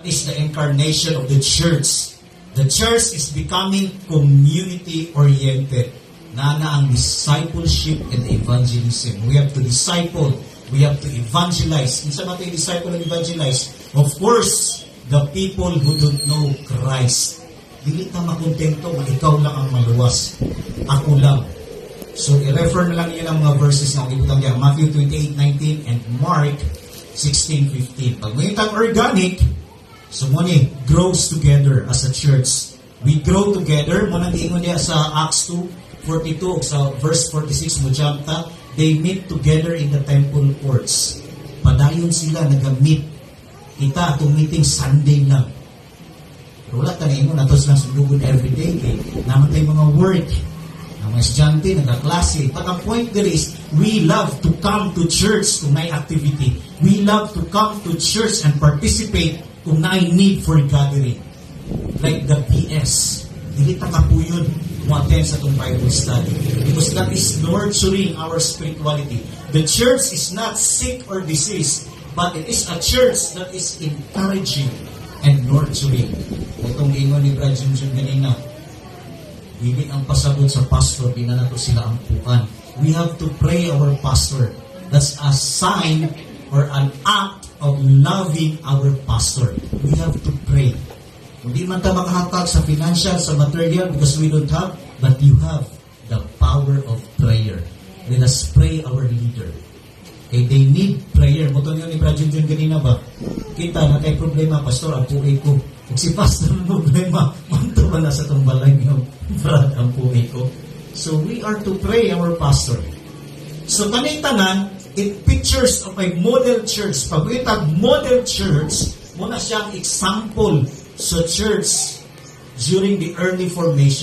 is the incarnation of the church. The church is becoming community-oriented. Nana ang discipleship and evangelism. We have to disciple. We have to evangelize. Minsan natin disciple and evangelize. Of course, the people who don't know Christ. Dili ka makontento, ikaw lang ang maluwas. Ako lang. So, i-refer na lang yun ang mga verses na ibutang niya. Matthew 28:19 and Mark 16:15. Pag may itang organic, so muna grows together as a church. We grow together. Muna diingon niya sa Acts 2:42 sa verse 46 mo jump ta, they meet together in the temple courts. Padayon sila nagamit. Ita itong meeting Sunday lang. Pero wala tayo mo, natos lang sulugon everyday. Namatay mga work. Ang mga estudyante, nagkaklase. But ang point there is, we love to come to church kung may activity. We love to come to church and participate kung may need for gathering. Like the PS. Dili ta kapuyod mo-attend sa itong Bible study. Because that is nurturing our spirituality. The church is not sick or diseased, but it is a church that is encouraging and nurturing. Itong ingon ni Brad Junjun kanina, hindi ang pasabot sa pastor, di na nato sila ampuan. We have to pray our pastor. That's a sign or an act of loving our pastor. We have to pray. Hindi man ta makahatag sa financial, sa material, because we don't have, but you have the power of prayer. Let us pray our leader. Okay, they need prayer. Mutong yun ni Brad Junjun kanina ba? Kita na tayo problema, pastor, ang puwi ko. Kung si pastor ang problema, manto ba na sa itong balay yung Brad ang puwi ko? So we are to pray our pastor. So kanitanan, it pictures of a model church. Pag itag model church, muna siyang example sa church during the early formation.